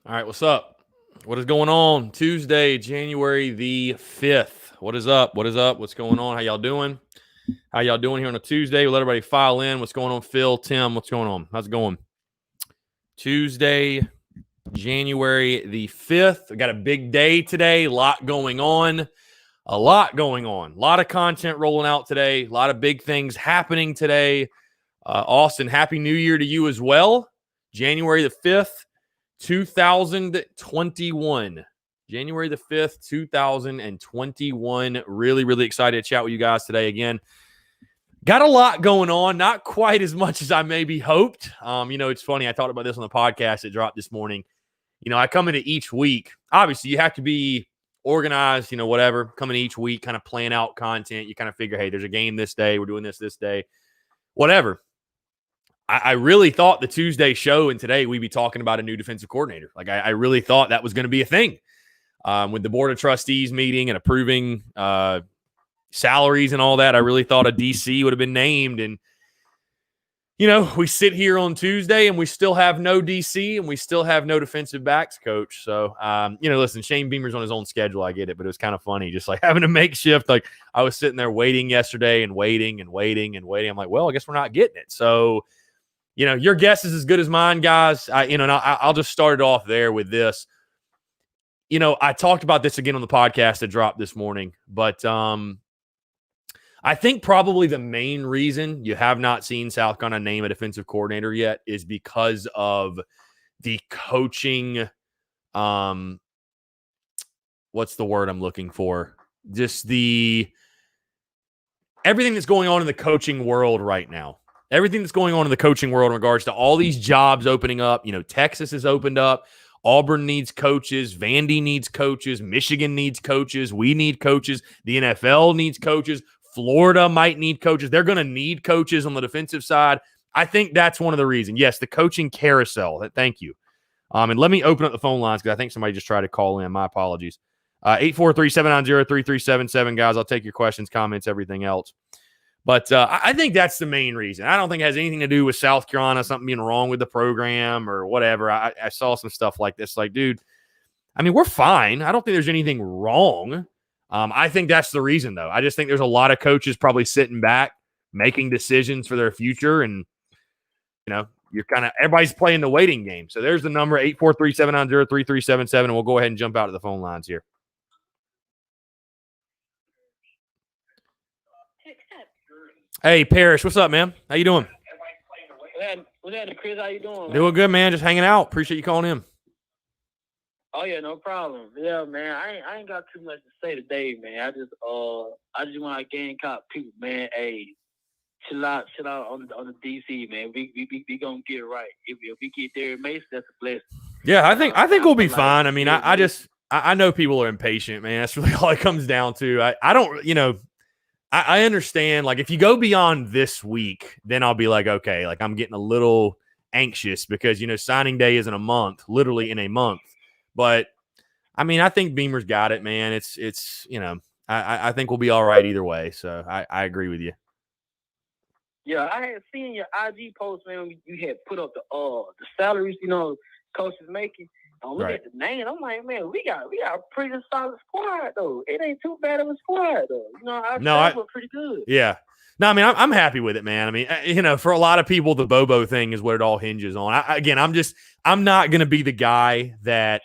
All right, what's up? What is going on? Tuesday, January the 5th. What is up? What is up? What's going on? How y'all doing? How y'all doing here on a Tuesday? We'll let everybody file in. What's going on, Phil? Tim, what's going on? How's it going? Tuesday, January the 5th. We got a big day today. A lot going on. A lot going on. A lot of content rolling out today. A lot of big things happening today. Austin, Happy New Year to you as well. January the 5th. 2021. January the 5th, 2021. Really, really excited to chat with you guys today again. Got a lot going on, not quite as much as I maybe hoped. It's funny. I talked about this on the podcast that dropped this morning. I come into each week. Obviously, you have to be organized, whatever. Coming each week, kind of plan out content. You kind of figure, hey, there's a game this day. We're doing this day. Whatever. I really thought the Tuesday show and today we'd be talking about a new defensive coordinator. Like I really thought that was going to be a thing with the board of trustees meeting and approving salaries and all that. I really thought a DC would have been named. And, we sit here on Tuesday and we still have no DC and we still have no defensive backs coach. So, listen, Shane Beamer's on his own schedule. I get it, but it was kind of funny just like having a makeshift. Like I was sitting there waiting yesterday and waiting. I'm like, well, I guess we're not getting it. So, your guess is as good as mine, guys. I'll just start it off there with this. I talked about this again on the podcast that dropped this morning, but I think probably the main reason you have not seen South Carolina name a defensive coordinator yet is because of the coaching. What's the word I'm looking for? Just everything that's going on in the coaching world right now. Everything that's going on in the coaching world in regards to all these jobs opening up. Texas has opened up. Auburn needs coaches. Vandy needs coaches. Michigan needs coaches. We need coaches. The NFL needs coaches. Florida might need coaches. They're going to need coaches on the defensive side. I think that's one of the reasons. Yes, the coaching carousel. Thank you. And let me open up the phone lines because I think somebody just tried to call in. My apologies. 843-790-3377, guys. I'll take your questions, comments, everything else. But I think that's the main reason. I don't think it has anything to do with South Carolina, something being wrong with the program or whatever. I saw some stuff like this. Like, dude, we're fine. I don't think there's anything wrong. I think that's the reason, though. I just think there's a lot of coaches probably sitting back, making decisions for their future. And, you're kind of – everybody's playing the waiting game. So there's the number, 843-790-3377, and we'll go ahead and jump out to the phone lines here. Hey, Parrish, what's up, man? How you doing? What's happening, Chris? How you doing? Man? Doing good, man. Just hanging out. Appreciate you calling in. Oh yeah, no problem. Yeah, man. I ain't got too much to say today, man. I just want to Gamecock people, man. Hey, chill out on the DC, man. We gonna get it right. If we get Derek Mason, that's a blessing. Yeah, I think we'll be fine. I know people are impatient, man. That's really all it comes down to. I don't, I understand, like, if you go beyond this week, then I'll be like, okay, like, I'm getting a little anxious because, signing day isn't a month, literally in a month. But, I think Beamer's got it, man. It's I think we'll be all right either way. So I agree with you. Yeah, I had seen your IG post, man. You had put up the salaries, coaches making. Look right. At the name. I'm like, man, we got a pretty solid squad, though. It ain't too bad of a squad, though. Our squad look pretty good. Yeah. No, I'm happy with it, man. For a lot of people, the Bobo thing is what it all hinges on. I'm not going to be the guy that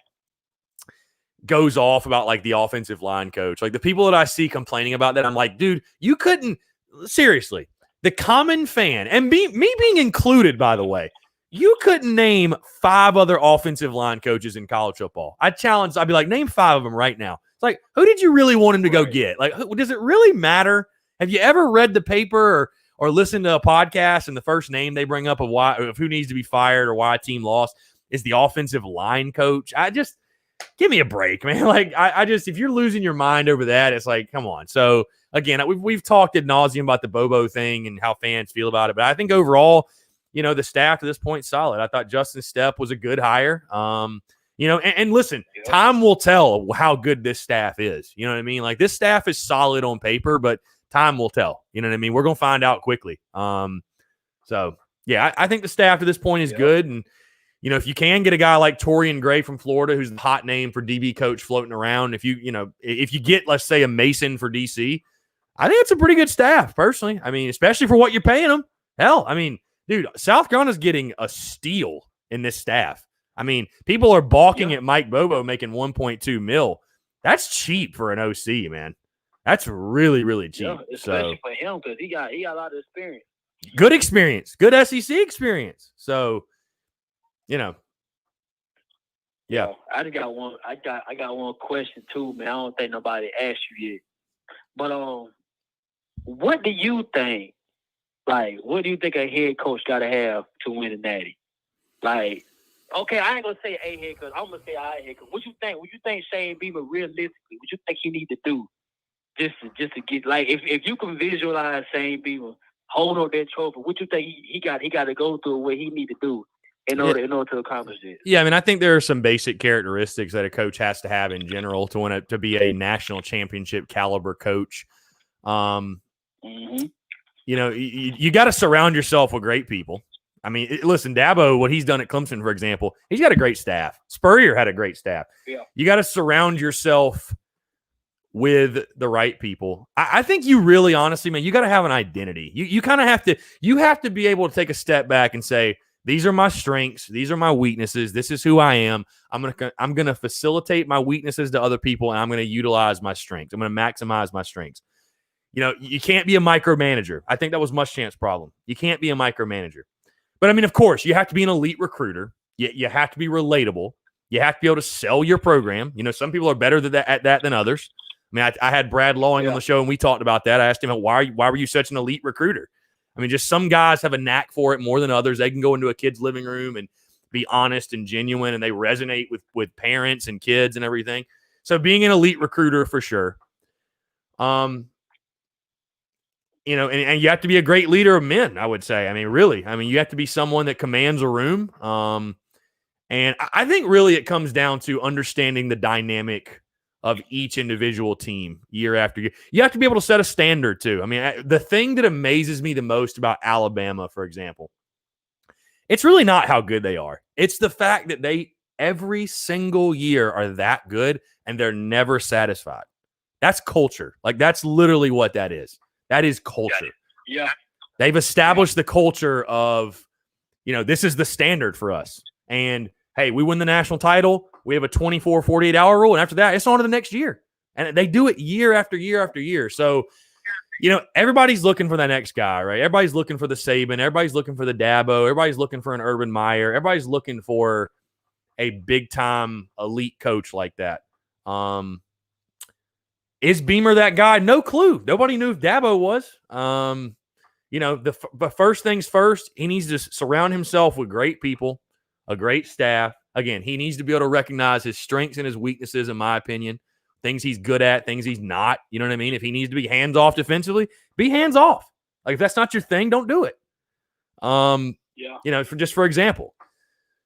goes off about, like, the offensive line coach. Like, the people that I see complaining about that, I'm like, dude, you couldn't – seriously, the common fan, and me being included, by the way, you couldn't name 5 other offensive line coaches in college football. I'd be like, name 5 of them right now. It's like, who did you really want him to go get? Like, does it really matter? Have you ever read the paper or listened to a podcast and the first name they bring up of who needs to be fired or why a team lost is the offensive line coach? Give me a break, man. Like, if you're losing your mind over that, it's like, come on. So, again, we've talked ad nauseum about the Bobo thing and how fans feel about it. But I think overall, the staff to this point solid. I thought Justin Stepp was a good hire. And listen, time will tell how good this staff is. You know what I mean? Like, this staff is solid on paper, but time will tell. You know what I mean? We're going to find out quickly. So, yeah, I think the staff to this point is good. And, if you can get a guy like Torian Gray from Florida, who's the hot name for DB coach floating around, if you get, let's say, a Mason for DC, I think it's a pretty good staff, personally. I mean, especially for what you're paying them. Hell, I mean, dude, South Carolina's getting a steal in this staff. I mean, people are balking at Mike Bobo making $1.2 million. That's cheap for an OC, man. That's really, really cheap. Yeah, especially for him, because he got a lot of experience. Good experience. Good SEC experience. So, yeah. I just got one. I got one question too, man. I don't think nobody asked you yet. But what do you think? Like, what do you think a head coach got to have to win a natty? Like, okay, I ain't gonna say a head coach. I'm gonna say a head coach. What you think? What you think Shane Beamer realistically? What you think he need to do just to get, like, if you can visualize Shane Beamer hold on that trophy, what you think he got to go through, what he need to do in order to accomplish this? Yeah, I mean, I think there are some basic characteristics that a coach has to have in general to be a national championship caliber coach. You got to surround yourself with great people. I mean, listen, Dabo, what he's done at Clemson, for example, he's got a great staff. Spurrier had a great staff. Yeah. You got to surround yourself with the right people. I think you really, honestly, man, you got to have an identity. You kind of have to be able to take a step back and say, these are my strengths. These are my weaknesses. This is who I am. I'm going to facilitate my weaknesses to other people, and I'm going to utilize my strengths. I'm going to maximize my strengths. You can't be a micromanager. I think that was Muschamp's problem. You can't be a micromanager. But, I mean, of course, you have to be an elite recruiter. You have to be relatable. You have to be able to sell your program. Some people are better at that than others. I mean, I had Brad Lawing on the show, and we talked about that. I asked him, why were you such an elite recruiter? I mean, just some guys have a knack for it more than others. They can go into a kid's living room and be honest and genuine, and they resonate with parents and kids and everything. So being an elite recruiter for sure. And you have to be a great leader of men, I would say. I mean, really. I mean, you have to be someone that commands a room. And I think really it comes down to understanding the dynamic of each individual team year after year. You have to be able to set a standard too. I mean, the thing that amazes me the most about Alabama, for example, it's really not how good they are. It's the fact that they every single year are that good and they're never satisfied. That's culture. Like, that's literally what that is. That is culture. Yeah. They've established the culture of, this is the standard for us. And hey, we win the national title. We have a 24, 48-hour rule. And after that, it's on to the next year. And they do it year after year after year. So, everybody's looking for that next guy, right? Everybody's looking for the Saban. Everybody's looking for the Dabo. Everybody's looking for an Urban Meyer. Everybody's looking for a big-time elite coach like that. Is Beamer that guy? No clue. Nobody knew if Dabo was. But first things first, he needs to surround himself with great people, a great staff. Again, he needs to be able to recognize his strengths and his weaknesses, in my opinion, things he's good at, things he's not. You know what I mean? If he needs to be hands-off defensively, be hands-off. Like, if that's not your thing, don't do it. For example.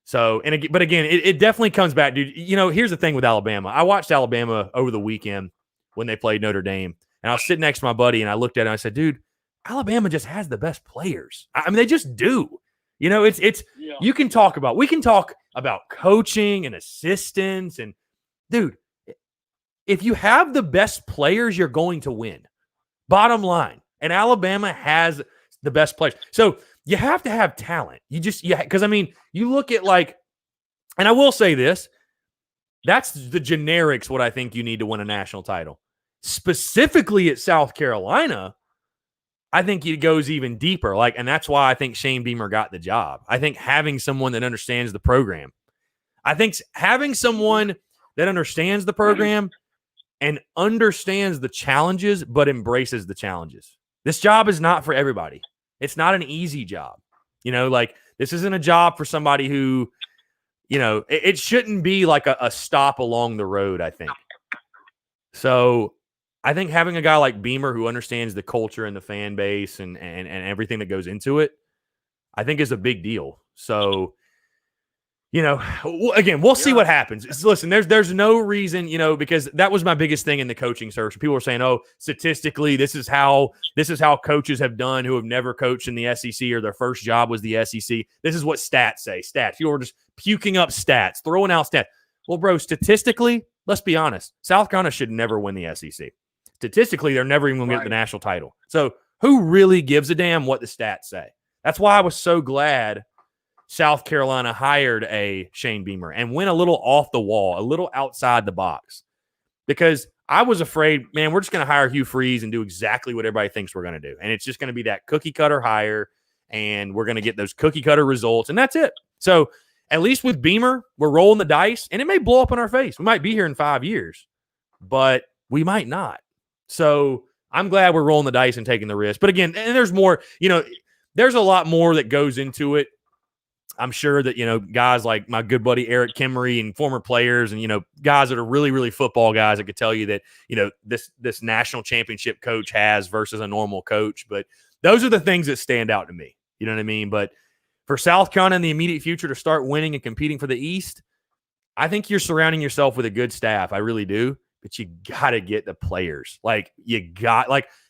So, but again, it definitely comes back, dude. Here's the thing with Alabama. I watched Alabama over the weekend when they played Notre Dame, and I was sitting next to my buddy, and I looked at him and I said, dude, Alabama just has the best players. I mean, they just do. We can talk about coaching and assistants, and dude, if you have the best players, you're going to win. Bottom line. And Alabama has the best players. So you have to have talent. Because I mean, you look at and I will say this, that's the generics, what I think you need to win a national title. Specifically at South Carolina, I think it goes even deeper. And that's why I think Shane Beamer got the job. I think having someone that understands the program. I think having someone that understands the program and understands the challenges, but embraces the challenges. This job is not for everybody. It's not an easy job. This isn't a job for somebody who, it shouldn't be like a stop along the road, I think. So I think having a guy like Beamer who understands the culture and the fan base and everything that goes into it, I think is a big deal. So, Again, we'll see what happens. Listen, there's no reason, because that was my biggest thing in the coaching search. People were saying, "Oh, statistically, this is how coaches have done who have never coached in the SEC or their first job was the SEC." This is what stats say. Stats. People were just puking up stats, throwing out stats. Well, bro, statistically, let's be honest. South Carolina should never win the SEC. Statistically, they're never even going to get the national title. So, who really gives a damn what the stats say? That's why I was so glad South Carolina hired a Shane Beamer and went a little off the wall, a little outside the box, because I was afraid, man, we're just going to hire Hugh Freeze and do exactly what everybody thinks we're going to do. And it's just going to be that cookie cutter hire, and we're going to get those cookie cutter results, and that's it. So at least with Beamer, we're rolling the dice, and it may blow up in our face. We might be here in 5 years, but we might not. So I'm glad we're rolling the dice and taking the risk. But again, and there's more, there's a lot more that goes into it. I'm sure that, guys like my good buddy Eric Kimmery and former players and, guys that are really, really football guys that could tell you that, this national championship coach has versus a normal coach. But those are the things that stand out to me. You know what I mean? But for South Carolina in the immediate future to start winning and competing for the East, I think you're surrounding yourself with a good staff. I really do. But you got to get the players.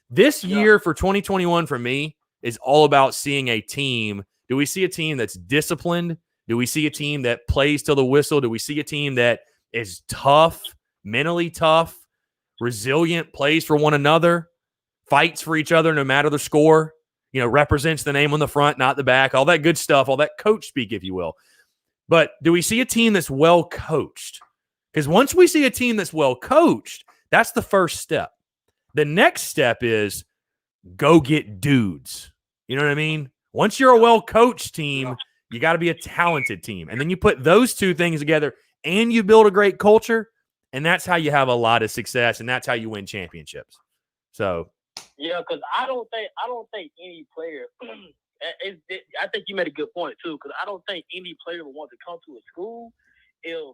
This year for 2021 for me is all about seeing a team. Do we see a team that's disciplined? Do we see a team that plays till the whistle? Do we see a team that is tough, mentally tough, resilient, plays for one another, fights for each other no matter the score, represents the name on the front, not the back, all that good stuff, all that coach speak, if you will. But do we see a team that's well coached? Because once we see a team that's well coached, that's the first step. The next step is go get dudes. You know what I mean? Once you're a well-coached team, you got to be a talented team. And then you put those two things together and you build a great culture, and that's how you have a lot of success, and that's how you win championships. So, yeah, because I don't think any player I think you made a good point too, because I don't think any player would want to come to a school if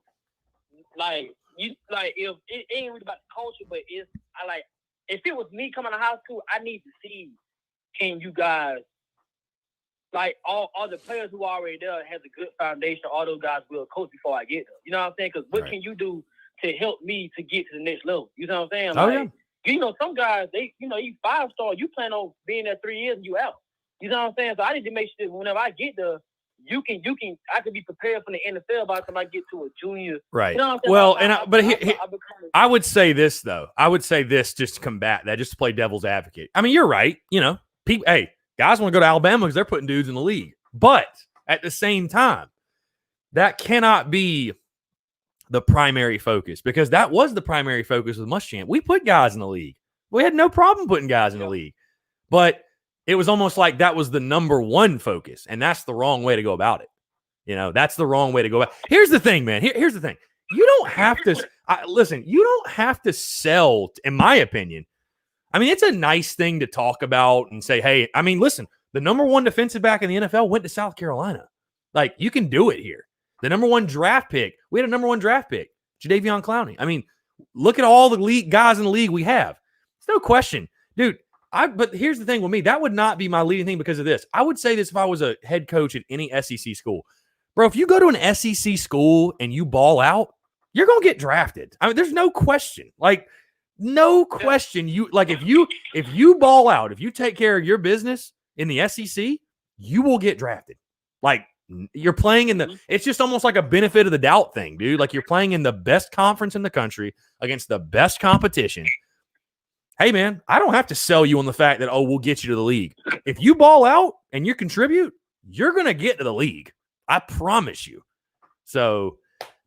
if it ain't really about the culture, but if it was me coming to high school, I need to see, can you guys, all the players who are already there has a good foundation. All those guys will coach before I get there. You know what I'm saying? Because what can you do to help me to get to the next level? You know what I'm saying? Some guys, you 5-star, you plan on being there 3 years and you out. You know what I'm saying? So I need to make sure that whenever I get there, I could be prepared for the NFL by the time I get to a junior. Right. You know what I'm saying? Well, I would say this, though. I would say this just to combat that, just to play devil's advocate. I mean, you're right. Guys want to go to Alabama because they're putting dudes in the league. But at the same time, that cannot be the primary focus, because that was the primary focus with Muschamp. We put guys in the league. We had no problem putting guys in the league. But it was almost like that was the number one focus, and that's the wrong way to go about it. That's the wrong way to go about it. Here's the thing, man. Here's the thing. You don't have to listen. You don't have to sell, in my opinion. I mean, it's a nice thing to talk about and say, hey, I mean, listen, the number one defensive back in the NFL went to South Carolina. You can do it here. The number one draft pick, we had a number one draft pick, Jadeveon Clowney. I mean, look at all the league guys in the league we have. There's no question. Dude, but here's the thing with me. That would not be my leading thing because of this. I would say this if I was a head coach at any SEC school. Bro, if you go to an SEC school and you ball out, you're going to get drafted. I mean, there's no question. No question. If you ball out, if you take care of your business in the SEC, you will get drafted. You're playing in it's just almost like a benefit of the doubt thing, dude. You're playing in the best conference in the country against the best competition. Hey, man, I don't have to sell you on the fact that, we'll get you to the league. If you ball out and you contribute, you're going to get to the league. I promise you. So,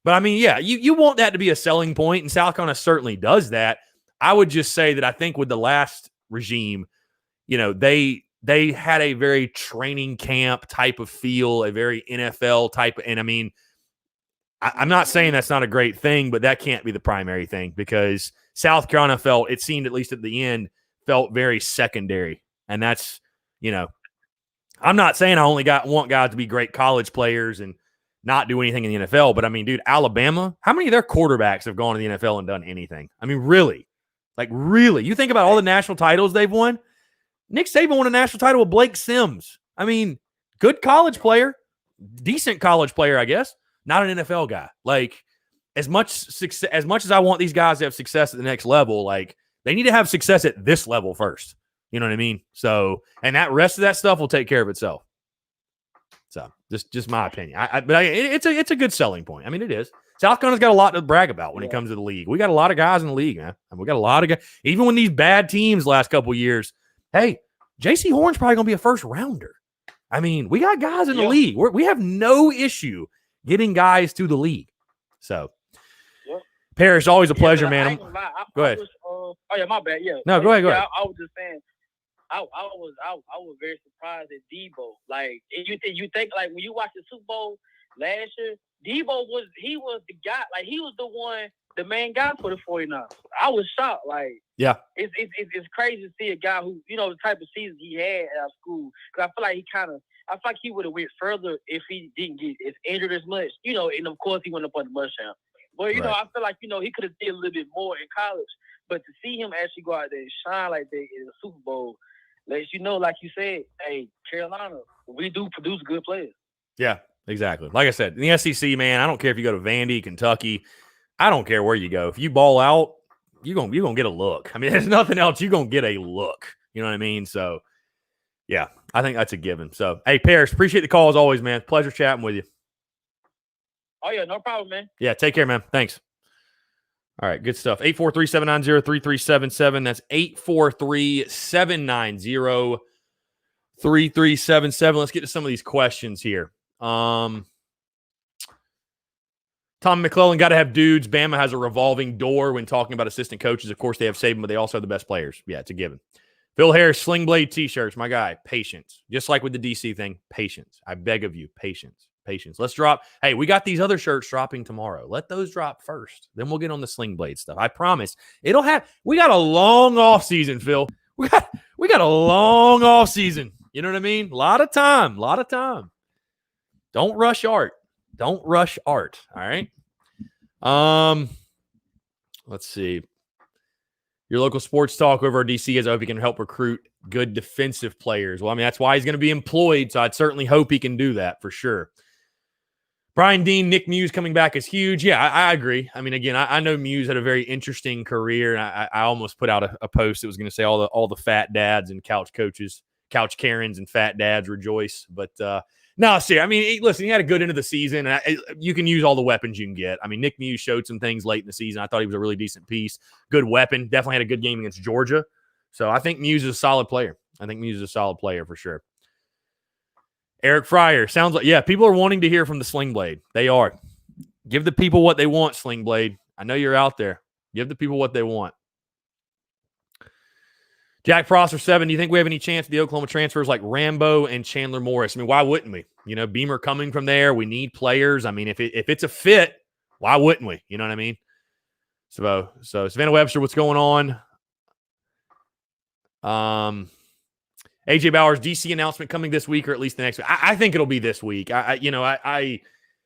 but I mean, yeah, you want that to be a selling point, and South Carolina certainly does that. I would just say that I think with the last regime, they had a very training camp type of feel, a very NFL type. And I mean, I'm not saying that's not a great thing, but that can't be the primary thing, because South Carolina it seemed, at least at the end, felt very secondary. And that's, I'm not saying I only want guys to be great college players and not do anything in the NFL. But I mean, dude, Alabama, how many of their quarterbacks have gone to the NFL and done anything? I mean, really? Really? You think about all the national titles they've won? Nick Saban won a national title with Blake Sims. I mean, good college player, decent college player, I guess. not an NFL guy. Like, as much success, as much as I want these guys to have success at the next level, like, they need to have success at this level first. You know what I mean? So, and that rest of that stuff will take care of itself. So, just my opinion. It's a good selling point. I mean, it is. South Carolina's got a lot to brag about when it comes to the league. We got a lot of guys in the league, man. And we got a lot of guys. Even when these bad teams last couple of years, hey, J.C. Horn's probably going to be a first rounder. I mean, we got guys in the league. We have no issue getting guys to the league. So, Parrish, always a pleasure, man. Go ahead. My bad. Yeah. No, go ahead. I was just saying, I was very surprised at Debo. Like, you think like when you watch the Super Bowl last year, Debo was the guy. Like, he was the main guy for the 49ers. I was shocked. Like, yeah, it's crazy to see a guy who, you know, the type of season he had at our school. Because I feel like he would have went further if he didn't get as injured as much. You know, and of course he went up on the Muschamp. But you know, I feel like, you know, he could have did a little bit more in college. But to see him actually go out there and shine like that in the Super Bowl lets you know, like you said, hey, Carolina, we do produce good players. Yeah, exactly. Like I said, in the SEC, man, I don't care if you go to Vandy, Kentucky. I don't care where you go. If you ball out, you're gonna get a look. I mean, there's nothing else. You're gonna get a look. You know what I mean? So, yeah, I think that's a given. So, hey, Parrish, appreciate the call as always, man. Pleasure chatting with you. Oh, yeah, no problem, man. Yeah, take care, man. Thanks. All right, good stuff. 843-790-3377. That's 843-790-3377. Let's get to some of these questions here. Tom McClellan, got to have dudes. Bama has a revolving door when talking about assistant coaches. Of course, they have Saban, but they also have the best players. Yeah, it's a given. Phil Harris, Sling Blade T-shirts. My guy, patience. Just like with the DC thing, patience. I beg of you, patience. Let's drop. Hey, we got these other shirts dropping tomorrow. Let those drop first. Then we'll get on the Sling Blade stuff. I promise. We got a long off season, Phil. We got a long off season. You know what I mean? A lot of time. Don't rush art. All right. Let's see. Your local sports talk over at DC is I hope he can help recruit good defensive players. Well, I mean, that's why he's going to be employed. So I'd certainly hope he can do that for sure. Brian Dean, Nick Muse coming back is huge. Yeah, I agree. I mean, again, I know Muse had a very interesting career. And I almost put out a post that was going to say all the fat dads and couch Karens and fat dads rejoice. But no, seriously. I mean, listen, he had a good end of the season. And you can use all the weapons you can get. I mean, Nick Muse showed some things late in the season. I thought he was a really decent piece. Good weapon. Definitely had a good game against Georgia. So I think Muse is a solid player. For sure. Eric Fryer, sounds like, yeah, people are wanting to hear from the Sling Blade. They are. Give the people what they want, Sling Blade. I know you're out there. Give the people what they want. Jack Prosser 7, do you think we have any chance of the Oklahoma transfers like Rambo and Chandler Morris? I mean, why wouldn't we? You know, Beamer coming from there. We need players. I mean, if it's a fit, why wouldn't we? You know what I mean? So Savannah Webster, what's going on? AJ Bowers, DC announcement coming this week or at least the next week. I think it'll be this week. Man,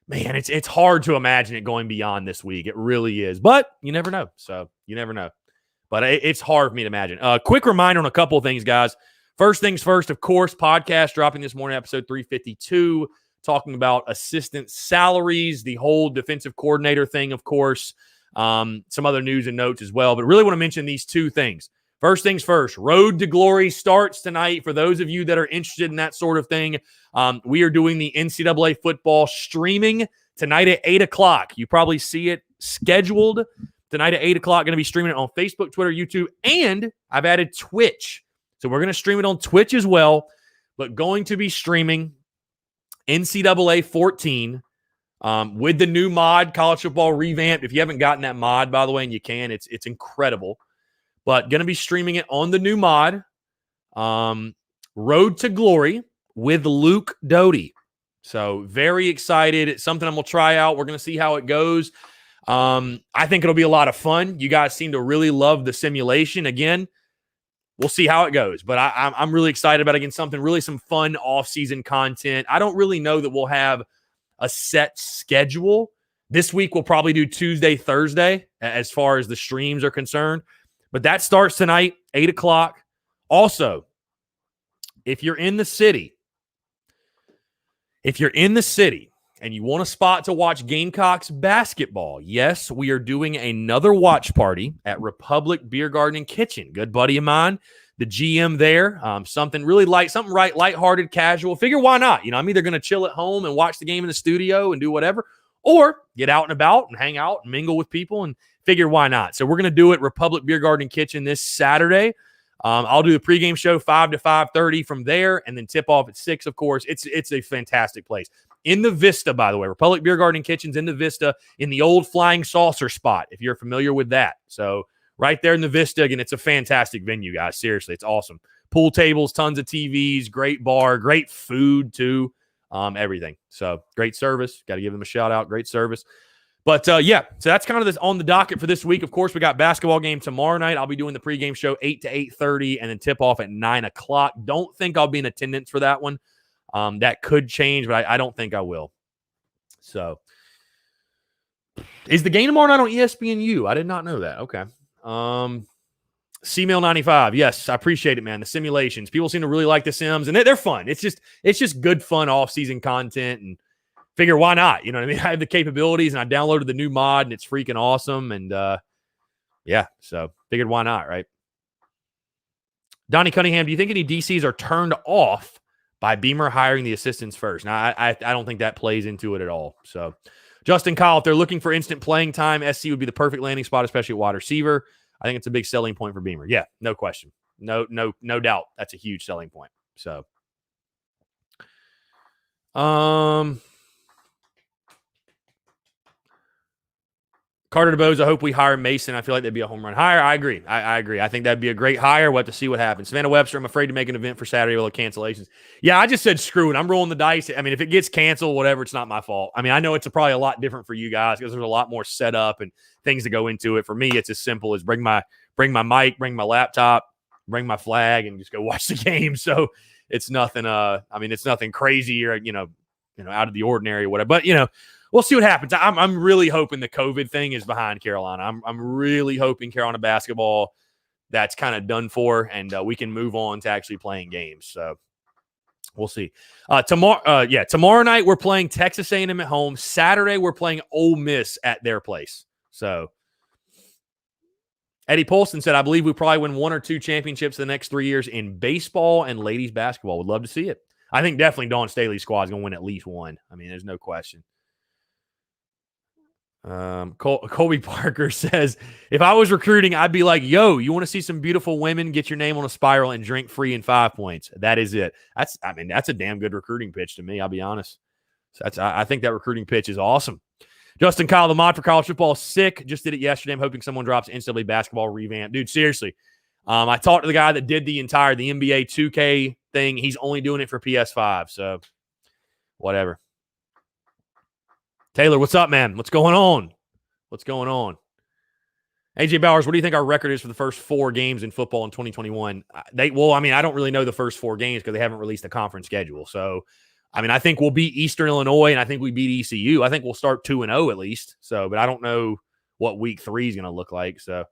it's hard to imagine it going beyond this week. It really is. But you never know. So you never know. But it's hard for me to imagine. Quick reminder on a couple of things, guys. First things first, of course, podcast dropping this morning, episode 352, talking about assistant salaries, the whole defensive coordinator thing, of course, some other news and notes as well. But really want to mention these two things. First things first, Road to Glory starts tonight. For those of you that are interested in that sort of thing, we are doing the NCAA football streaming tonight at 8 o'clock. You probably see it scheduled tonight at 8 o'clock. Going to be streaming it on Facebook, Twitter, YouTube, and I've added Twitch. So we're going to stream it on Twitch as well, but going to be streaming NCAA 14 with the new mod, College Football Revamped. If you haven't gotten that mod, by the way, and you can, it's incredible. But going to be streaming it on the new mod, Road to Glory with Luke Doty. So very excited. It's something I'm going to try out. We're going to see how it goes. I think it'll be a lot of fun. You guys seem to really love the simulation. Again, we'll see how it goes. But I'm really excited about, again, some fun off-season content. I don't really know that we'll have a set schedule. This week we'll probably do Tuesday, Thursday as far as the streams are concerned. But that starts tonight, 8 o'clock. Also, if you're in the city, and you want a spot to watch Gamecocks basketball, yes, we are doing another watch party at Republic Beer Garden and Kitchen. Good buddy of mine, the GM there, something really light, something lighthearted, casual. Figure why not? I'm either going to chill at home and watch the game in the studio and do whatever, or get out and about and hang out and mingle with people, and figure why not. So we're going to do it Republic Beer Garden and Kitchen this Saturday. I'll do the pregame show 5 to 5:30 from there, and then tip off at 6, of course. It's a fantastic place. In the Vista, by the way. Republic Beer Garden Kitchen's in the Vista in the old Flying Saucer spot, if you're familiar with that. So right there in the Vista. Again, it's a fantastic venue, guys. Seriously, it's awesome. Pool tables, tons of TVs, great bar, great food too, everything. So great service. Got to give them a shout out. Great service. But, yeah, so that's kind of this on the docket for this week. Of course, we got basketball game tomorrow night. I'll be doing the pregame show 8 to 8:30 and then tip off at 9 o'clock. Don't think I'll be in attendance for that one. That could change, but I don't think I will. So, is the game tomorrow night on ESPNU? I did not know that. Okay. C-Mail 95. Yes, I appreciate it, man. The simulations. People seem to really like the Sims, and they're fun. It's just good, fun off-season content, and figure why not? You know what I mean? I have the capabilities, and I downloaded the new mod, and it's freaking awesome. And yeah, so figured why not, right? Donnie Cunningham, do you think any DCs are turned off by Beamer hiring the assistants first? Now, I don't think that plays into it at all. So, Justin Kyle, if they're looking for instant playing time, SC would be the perfect landing spot, especially at wide receiver. I think it's a big selling point for Beamer. Yeah, no question. No doubt. That's a huge selling point. So, Carter DeBose, I hope we hire Mason. I feel like that'd be a home run hire. I agree. I agree. I think that'd be a great hire. We'll have to see what happens. Savannah Webster, I'm afraid to make an event for Saturday with cancellations. Yeah, I just said screw it. I'm rolling the dice. I mean, if it gets canceled, whatever, it's not my fault. I mean, I know it's probably a lot different for you guys because there's a lot more setup and things that go into it. For me, it's as simple as bring my mic, bring my laptop, bring my flag, and just go watch the game. So it's nothing. I mean, it's nothing crazy or out of the ordinary or whatever. But we'll see what happens. I'm really hoping the COVID thing is behind Carolina. I'm really hoping Carolina basketball, that's kind of done for, and we can move on to actually playing games. So we'll see. Tomorrow night we're playing Texas A&M at home. Saturday we're playing Ole Miss at their place. So Eddie Polston said, I believe we probably win 1 or 2 championships the next 3 years in baseball and ladies basketball. Would love to see it. I think definitely Dawn Staley's squad is going to win at least one. I mean, there's no question. Colby Parker says, if I was recruiting, I'd be like, yo, you want to see some beautiful women, get your name on a spiral and drink free in 5 points. That is it. That's a damn good recruiting pitch to me. I'll be honest. So I think that recruiting pitch is awesome. Justin Kyle, the mod for college football is sick. Just did it yesterday. I'm hoping someone drops NCAA basketball revamp. Dude, seriously. I talked to the guy that did the NBA 2K thing. He's only doing it for PS5. So whatever. Taylor, what's up, man? What's going on? AJ Bowers, what do you think our record is for the first 4 games in football in 2021? I don't really know the first 4 games because they haven't released a conference schedule. So, I think we'll beat Eastern Illinois, and I think we beat ECU. I think we'll start 2-0 at least. So, but I don't know what week 3 is going to look like. So,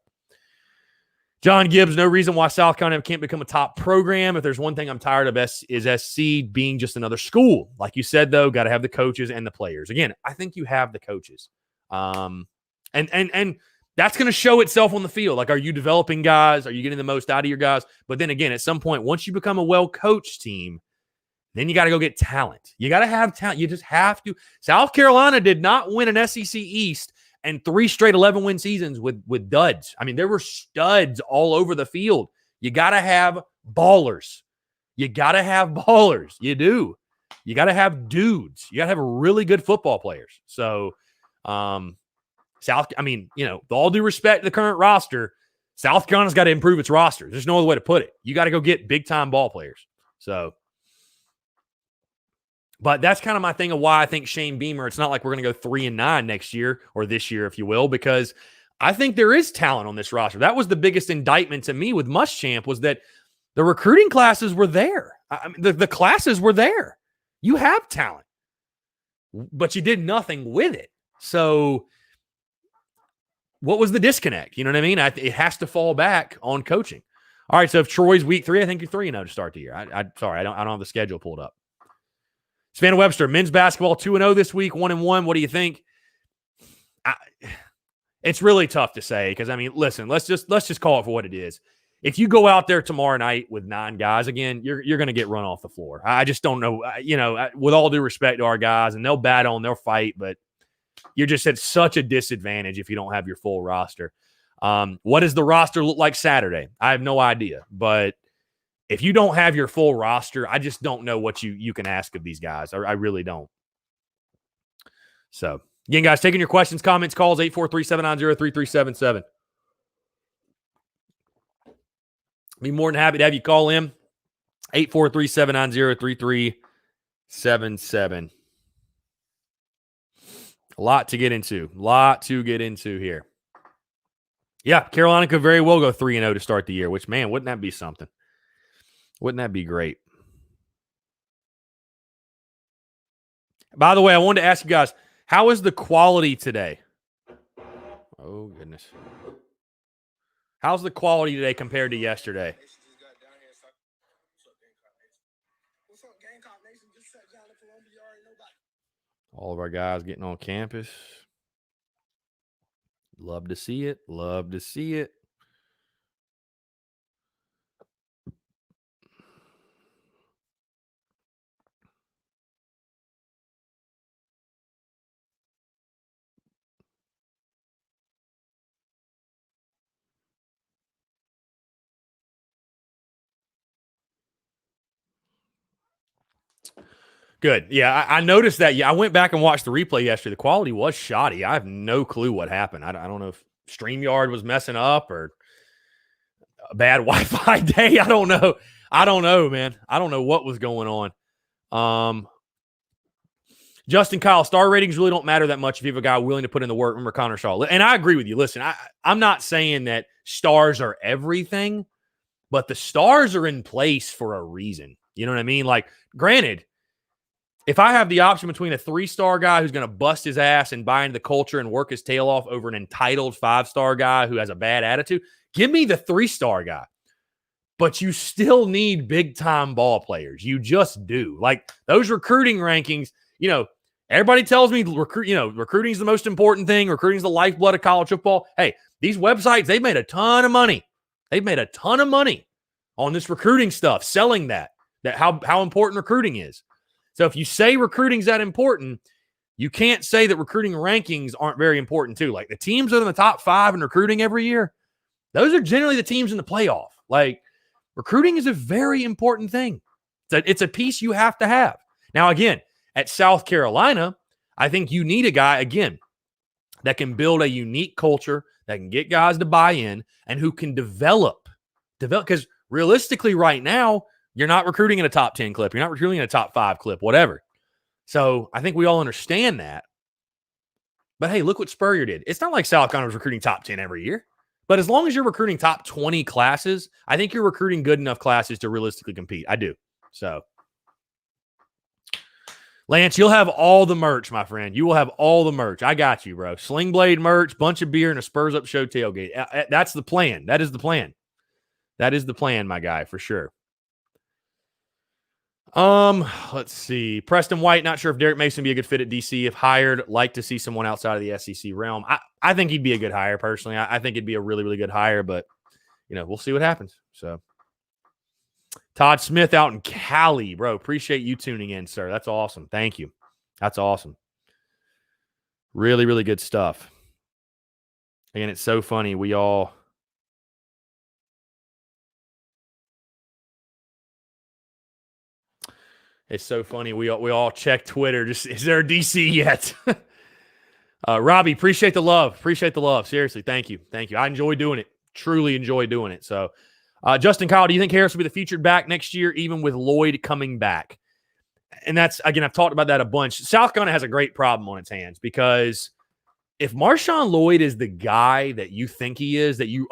John Gibbs, no reason why South Carolina can't become a top program. If there's one thing I'm tired of is SC being just another school. Like you said, though, got to have the coaches and the players. Again, I think you have the coaches. And that's going to show itself on the field. Like, are you developing guys? Are you getting the most out of your guys? But then again, at some point, once you become a well-coached team, then you got to go get talent. You got to have talent. You just have to. South Carolina did not win an SEC East and 3 straight 11-win seasons with duds. I mean, there were studs all over the field. You got to have ballers. You do. You got to have dudes. You got to have really good football players. So, with all due respect to the current roster, South Carolina's got to improve its roster. There's no other way to put it. You got to go get big-time ball players. So, but that's kind of my thing of why I think Shane Beamer, it's not like we're going to go 3-9 next year or this year, if you will, because I think there is talent on this roster. That was the biggest indictment to me with Muschamp, was that the recruiting classes were there. The classes were there. You have talent, but you did nothing with it. So what was the disconnect? You know what I mean? It has to fall back on coaching. All right, so if Troy's week 3, I think you're 3-0 to start the year. Sorry, I don't have the schedule pulled up. Savannah Webster, men's basketball 2-0 this week, 1-1. What do you think? It's really tough to say because, I mean, listen, let's just call it for what it is. If you go out there tomorrow night with 9 guys, again, you're going to get run off the floor. I just don't know, with all due respect to our guys, and they'll battle and they'll fight, but you're just at such a disadvantage if you don't have your full roster. What does the roster look like Saturday? I have no idea, but if you don't have your full roster, I just don't know what you can ask of these guys. I really don't. So, again, guys, taking your questions, comments, calls, 843-790-3377. Be more than happy to have you call in. 843-790-3377. A lot to get into. Here. Yeah, Carolina could very well go 3-0 to start the year, which, man, wouldn't that be something? Wouldn't that be great? By the way, I wanted to ask you guys, how is the quality today? Oh, goodness. How's the quality today compared to yesterday? All of our guys getting on campus. Love to see it. Love to see it. Good. Yeah, I noticed that. Yeah, I went back and watched the replay yesterday. The quality was shoddy. I have no clue what happened. I don't know if StreamYard was messing up or a bad Wi-Fi day. I don't know. Man. I don't know what was going on. Justin Kyle, star ratings really don't matter that much if you have a guy willing to put in the work. Remember Connor Shaw. And I agree with you. Listen, I'm not saying that stars are everything, but the stars are in place for a reason. You know what I mean? Like, granted, if I have the option between a 3-star guy who's going to bust his ass and buy into the culture and work his tail off over an entitled 5-star guy who has a bad attitude, give me the 3-star guy. But you still need big-time ball players. You just do. Like, those recruiting rankings, everybody tells me recruiting is the most important thing. Recruiting is the lifeblood of college football. Hey, these websites, they've made a ton of money. They've made a ton of money on this recruiting stuff, selling that how important recruiting is. So if you say recruiting's that important, you can't say that recruiting rankings aren't very important too. Like, the teams that are in the top 5 in recruiting every year, those are generally the teams in the playoff. Like, recruiting is a very important thing. It's a piece you have to have. Now, again, at South Carolina, I think you need a guy, again, that can build a unique culture, that can get guys to buy in, and who can develop. Because realistically right now, you're not recruiting in a top 10 clip. You're not recruiting in a top 5 clip, whatever. So I think we all understand that. But hey, look what Spurrier did. It's not like South Carolina was recruiting top 10 every year. But as long as you're recruiting top 20 classes, I think you're recruiting good enough classes to realistically compete. I do. So, Lance, you'll have all the merch, my friend. You will have all the merch. I got you, bro. Sling Blade merch, bunch of beer, and a Spurs Up Show tailgate. That's the plan. That is the plan. That is the plan, my guy, for sure. Let's see. Preston White, not sure if Derek Mason would be a good fit at DC. If hired, like to see someone outside of the SEC realm. I think he'd be a good hire, personally. I think it'd be a really, really good hire, but, we'll see what happens. So, Todd Smith out in Cali, bro. Appreciate you tuning in, sir. That's awesome. Thank you. That's awesome. Really, really good stuff. Again, it's so funny. It's so funny. We all check Twitter. Just, is there a DC yet? Robbie, appreciate the love. Appreciate the love. Seriously, thank you. Thank you. I enjoy doing it. Truly enjoy doing it. So, Justin Kyle, do you think Harris will be the featured back next year, even with Lloyd coming back? And that's, again, I've talked about that a bunch. South Carolina has a great problem on its hands because if Marshawn Lloyd is the guy that you think he is, that you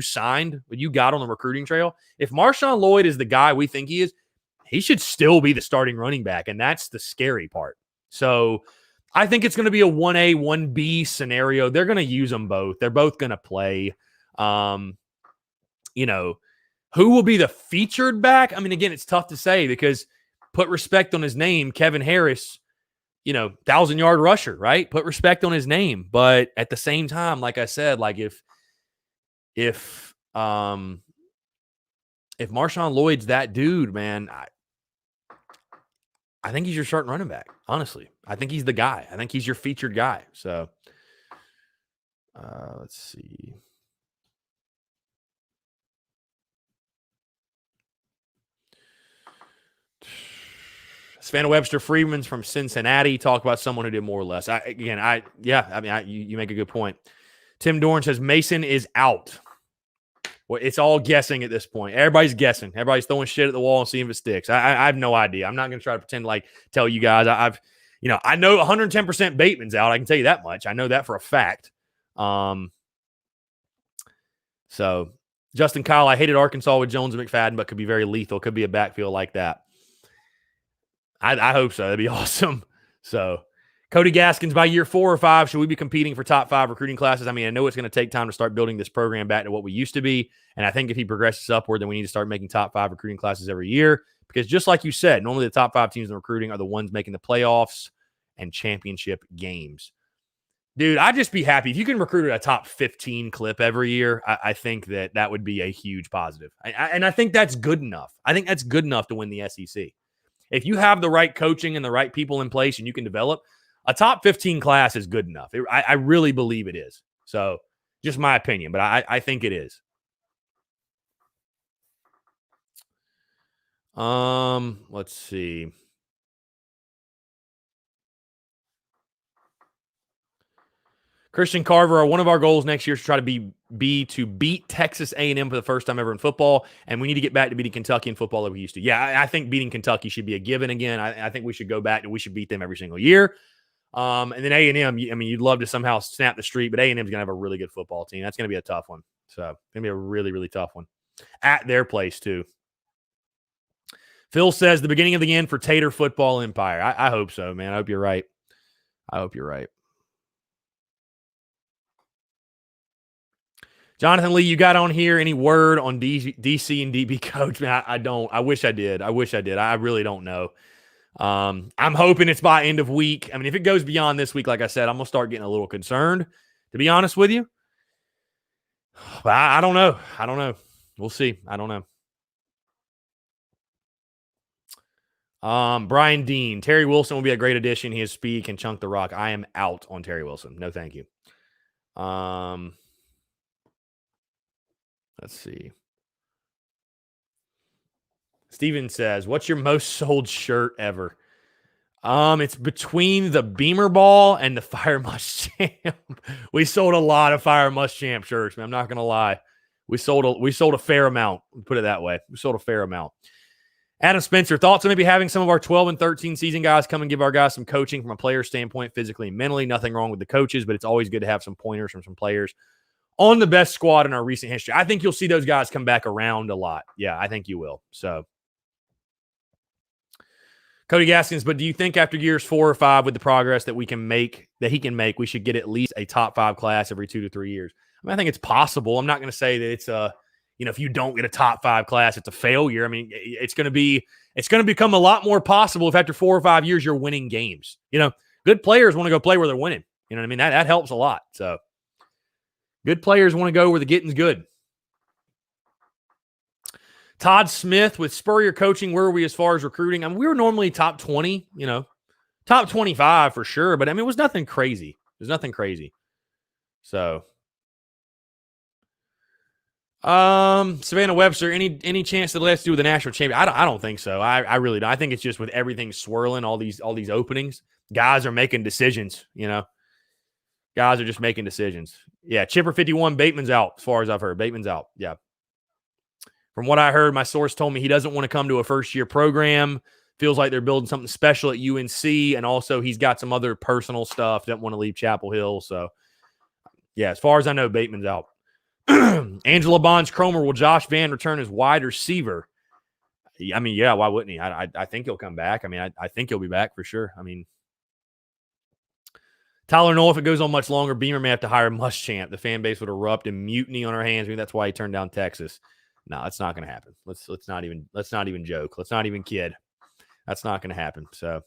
signed, you got on the recruiting trail, if Marshawn Lloyd is the guy we think he is, he should still be the starting running back, and that's the scary part. So I think it's going to be a 1A, 1B scenario. They're going to use them both. They're both going to play. Who will be the featured back? I mean, again, it's tough to say because put respect on his name, Kevin Harris, 1,000-yard rusher, right? Put respect on his name. But at the same time, like I said, like if Marshawn Lloyd's that dude, man, I think he's your starting running back. Honestly, I think he's the guy. I think he's your featured guy. So let's see. Savannah Webster Freeman's from Cincinnati. Talk about someone who did more or less. You make a good point. Tim Dorn says Mason is out. Well, it's all guessing at this point. Everybody's guessing. Everybody's throwing shit at the wall and seeing if it sticks. I have no idea. I'm not going to try to pretend like tell you guys. I know 110% Bateman's out. I can tell you that much. I know that for a fact. So Justin Kyle, I hated Arkansas with Jones and McFadden, but could be very lethal. Could be a backfield like that. I hope so. That'd be awesome. So Cody Gaskins, by year 4 or 5, should we be competing for top 5 recruiting classes? I mean, I know it's going to take time to start building this program back to what we used to be. And I think if he progresses upward, then we need to start making top 5 recruiting classes every year. Because just like you said, normally the top 5 teams in recruiting are the ones making the playoffs and championship games. Dude, I'd just be happy. If you can recruit at a top 15 clip every year, I think that would be a huge positive. And I think that's good enough. I think that's good enough to win the SEC. If you have the right coaching and the right people in place and you can develop, a top 15 class is good enough. I really believe it is. So just my opinion, but I think it is. Let's see. Christian Carver, one of our goals next year is to try to beat Texas A&M for the first time ever in football, and we need to get back to beating Kentucky in football that we used to. Yeah, I think beating Kentucky should be a given again. I think we should go back and we should beat them every single year. And then A&M, I mean, you'd love to somehow snap the streak, but A&M is going to have a really good football team. That's going to be a tough one. So it's going to be a really, really tough one. At their place, too. Phil says the beginning of the end for Tater Football Empire. I hope so, man. I hope you're right. Jonathan Lee, you got on here any word on DC and DB coach? Man, I don't. I wish I did. I really don't know. I'm hoping it's by end of week. I mean, if it goes beyond this week, like I said, I'm going to start getting a little concerned, to be honest with you. But I don't know. We'll see. I don't know. Brian Dean, Terry Wilson will be a great addition. His speed can chunk the rock. I am out on Terry Wilson. No, thank you. Let's see. Steven says, what's your most sold shirt ever? It's between the Beamer Ball and the Fire Muschamp. We sold a lot of Fire Muschamp shirts, man. I'm not going to lie. We sold a fair amount. Put it that way. We sold a fair amount. Adam Spencer, thoughts on maybe having some of our 12 and 13 season guys come and give our guys some coaching from a player standpoint, physically and mentally. Nothing wrong with the coaches, but it's always good to have some pointers from some players on the best squad in our recent history. I think you'll see those guys come back around a lot. Yeah, I think you will. So, Cody Gaskins, but do you think after years 4 or 5 with the progress that he can make, we should get at least a top 5 class every 2 to 3 years? I mean, I think it's possible. I'm not going to say that it's if you don't get a top 5 class, it's a failure. I mean, it's going to become a lot more possible if after 4 or 5 years you're winning games. Good players want to go play where they're winning. You know what I mean? That helps a lot. So, good players want to go where the getting's good. Todd Smith with Spurrier coaching, where are we as far as recruiting? I mean, we were normally top 20, top 25 for sure, but I mean, it was nothing crazy. So, Savannah Webster, any chance that it has to do with the national champion? I don't think so. I really don't. I think it's just with everything swirling, all these openings, guys are making decisions, Guys are just making decisions. Yeah, Chipper 51, Bateman's out, as far as I've heard. Bateman's out. Yeah. From what I heard, my source told me he doesn't want to come to a first-year program. Feels like they're building something special at UNC, and also he's got some other personal stuff. Doesn't want to leave Chapel Hill. So, yeah, as far as I know, Bateman's out. Angela Bonds-Cromer, will Josh Vann return as wide receiver? I mean, yeah, why wouldn't he? I think he'll come back. I mean, I think he'll be back for sure. I mean, Tyler Noel, if it goes on much longer, Beamer may have to hire Muschamp. The fan base would erupt in mutiny on our hands. Maybe that's why he turned down Texas. No, it's not going to happen. Let's not even joke. Let's not even kid. That's not going to happen. So,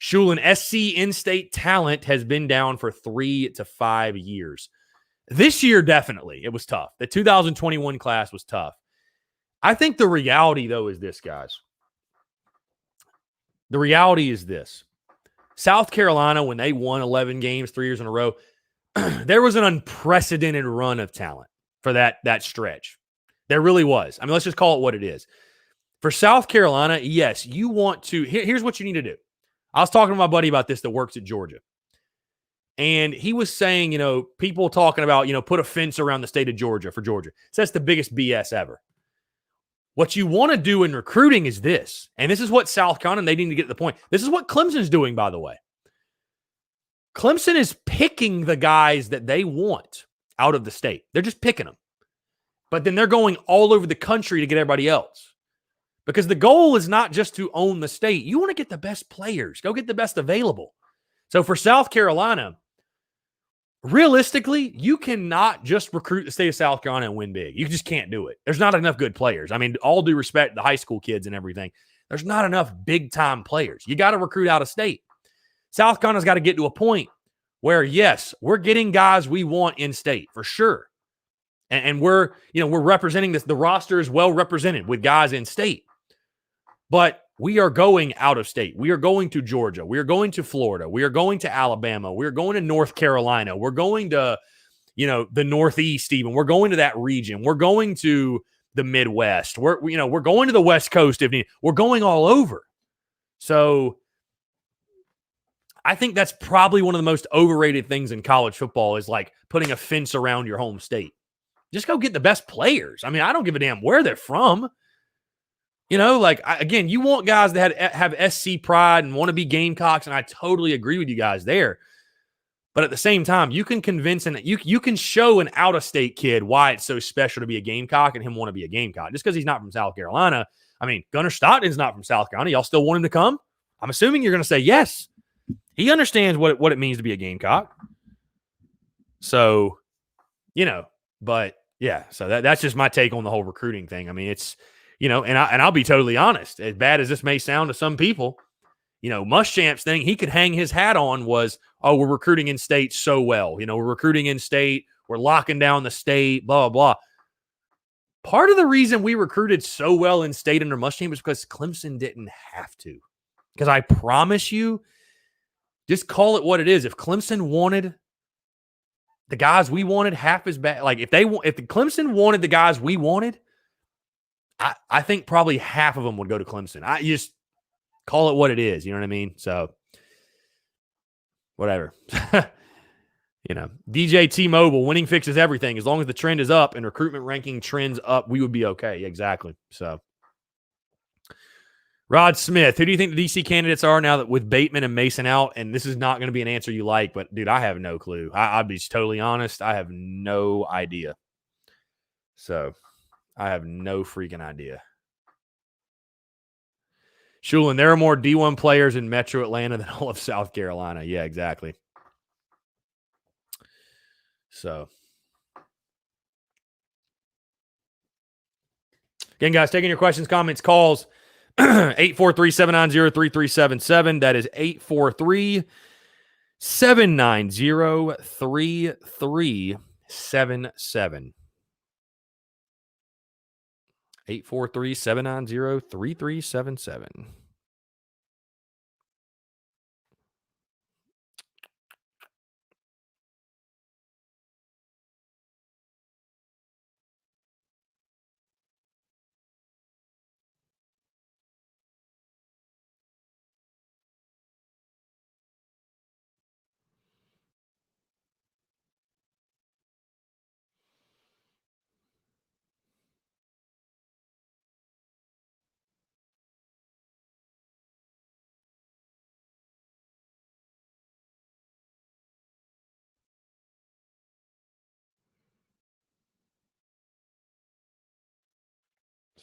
Shulin, SC in-state talent has been down for 3 to 5 years. This year, definitely, it was tough. The 2021 class was tough. I think the reality, though, is this, guys. The reality is this. South Carolina, when they won 11 games 3 years in a row, there was an unprecedented run of talent for that stretch. There really was. I mean, let's just call it what it is. For South Carolina, yes, you want to. Here's what you need to do. I was talking to my buddy about this that works at Georgia. And he was saying, people talking about, put a fence around the state of Georgia for Georgia. So that's the biggest BS ever. What you want to do in recruiting is this. And this is what South Carolina, they need to get to the point. This is what Clemson's doing, by the way. Clemson is picking the guys that they want out of the state. They're just picking them. But then they're going all over the country to get everybody else. Because the goal is not just to own the state. You want to get the best players. Go get the best available. So for South Carolina, realistically, you cannot just recruit the state of South Carolina and win big. You just can't do it. There's not enough good players. I mean, all due respect, the high school kids and everything, there's not enough big-time players. You got to recruit out of state. South Carolina's got to get to a point where, yes, we're getting guys we want in state for sure. And we're representing this. The roster is well represented with guys in state. But we are going out of state. We are going to Georgia. We are going to Florida. We are going to Alabama. We are going to North Carolina. We're going to, the Northeast even. We're going to that region. We're going to the Midwest. We're going to the West Coast if needed. We're going all over. So I think that's probably one of the most overrated things in college football is like putting a fence around your home state. Just go get the best players. I mean, I don't give a damn where they're from. Again, you want guys that have SC pride and want to be Gamecocks, and I totally agree with you guys there. But at the same time, you can convince and you can show an out-of-state kid why it's so special to be a Gamecock and him want to be a Gamecock. Just because he's not from South Carolina. I mean, Gunnar Stockton's not from South Carolina. Y'all still want him to come? I'm assuming you're going to say yes. He understands what it means to be a Gamecock. So, but yeah, so that's just my take on the whole recruiting thing. I mean, it's, and I'll be totally honest, as bad as this may sound to some people, Muschamp's thing he could hang his hat on was, oh, we're recruiting in state so well. We're recruiting in state. We're locking down the state, blah, blah, blah. Part of the reason we recruited so well in state under Muschamp is because Clemson didn't have to. Because I promise you, just call it what it is. If Clemson wanted the guys we wanted half as bad, like if the Clemson wanted the guys we wanted, I think probably half of them would go to Clemson. I just call it what it is. You know what I mean? So whatever. DJ T-Mobile, winning fixes everything. As long as the trend is up and recruitment ranking trends up, we would be okay. Exactly. So Rod Smith, who do you think the DC candidates are now that with Bateman and Mason out? And this is not going to be an answer you like, but dude, I have no clue. I'll be totally honest. I have no idea. So I have no freaking idea. Shulin, there are more D1 players in Metro Atlanta than all of South Carolina. Yeah, exactly. So, again, guys, taking your questions, comments, calls, 843-790-3377. That is 843-790-3377. 843-790-3377.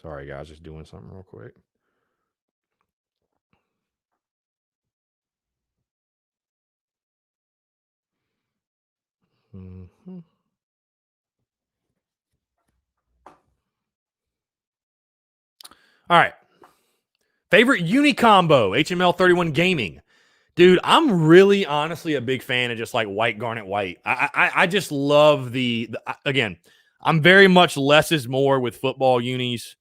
Sorry, guys, just doing something real quick. Mm-hmm. All right. Favorite uni combo, HML 31 Gaming. Dude, I'm really honestly a big fan of just like white garnet white. I just love again, I'm very much less is more with football unis.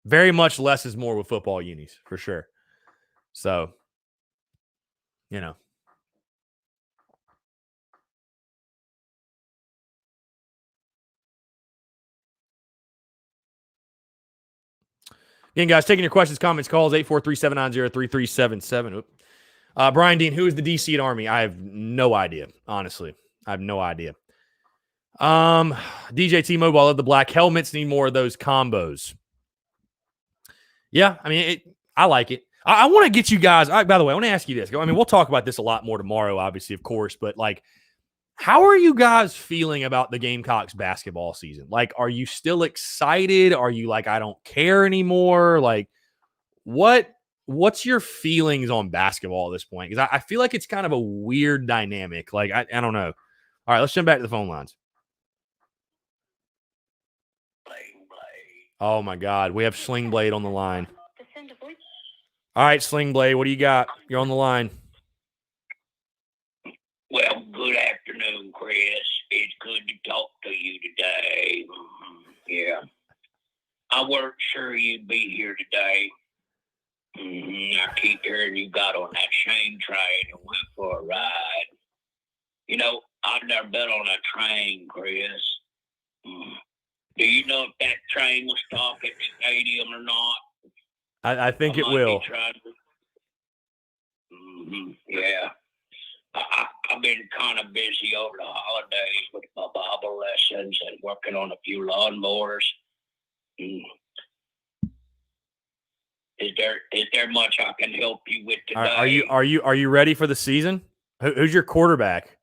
Very much less is more with football unis for sure. So, you know. Again, guys, taking your questions, comments, calls, 843-790-3377. Brian Dean, who is the DC at Army? I have no idea, honestly. I have no idea. DJ T-Mobile, I love the black helmets. Need more of those combos. Yeah, I mean, I like it. I want to get you guys. By the way, I want to ask you this. I mean, we'll talk about this a lot more tomorrow, obviously, of course. But like, how are you guys feeling about the Gamecocks basketball season? Like, are you still excited? Are you like, I don't care anymore? Like, what's your feelings on basketball at this point? Because I feel like it's kind of a weird dynamic. Like, I don't know. All right, let's jump back to the phone lines. Oh, my God. We have Sling Blade on the line. All right, Sling Blade, what do you got? You're on the line. Well, good afternoon, Chris. It's good to talk to you today. Yeah. I weren't sure you'd be here today. I keep hearing you got on that Shane train and went for a ride. You know, I've never been on a train, Chris. Do you know if that train will stop at the stadium or not? I think it will. Yeah. I've been kind of busy over the holidays with my Bible lessons and working on a few lawnmowers. Is there much I can help you with today? Are you ready for the season? Who's your quarterback?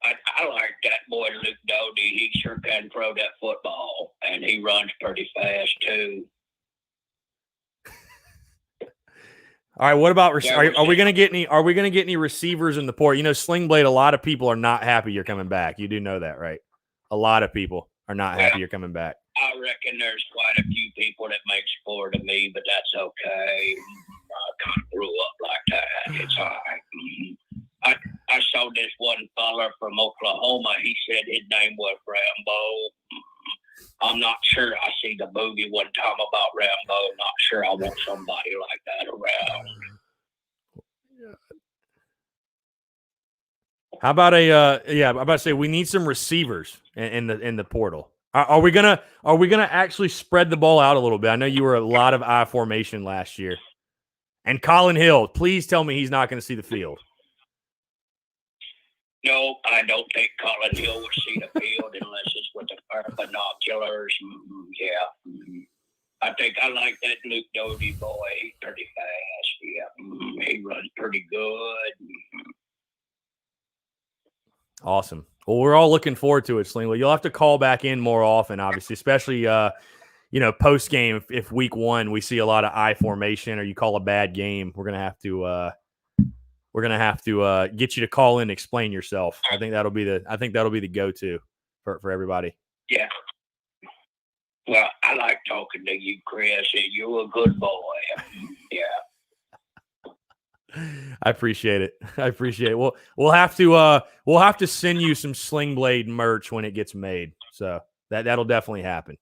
I like that boy Luke Doty. He sure can throw that football, and he runs pretty fast too. All right, what about are we going to get any? Are we going to get any receivers in the port? You know, Sling Blade. A lot of people are not happy you're coming back. You do know that, right? A lot of people are not happy you're coming back. I reckon there's quite a few people that make sport of me, but that's okay. I kind of grew up like that. It's all right. I saw this one fella from Oklahoma. He said his name was Rambo. I'm not sure. I see the movie one time about Rambo. Not sure I want somebody like that around. How about I'm about to say we need some receivers in the portal. Are we gonna actually spread the ball out a little bit? I know you were a lot of I formation last year. And Colin Hill, please tell me he's not going to see the field. No, I don't think Colin Hill will see the field unless it's with a pair of binoculars. Yeah. I think I like that Luke Doty boy. He's pretty fast. Yeah. He runs pretty good. Awesome. Well, we're all looking forward to it, Slingwood. You'll have to call back in more often, obviously, especially post game. If week one we see a lot of I formation or you call a bad game, we're gonna have to get you to call in and explain yourself. I think that'll be the go-to for everybody. Yeah. Well, I like talking to you, Chris. You're a good boy. Yeah. I appreciate it. We'll have to send you some Sling Blade merch when it gets made. So that'll definitely happen.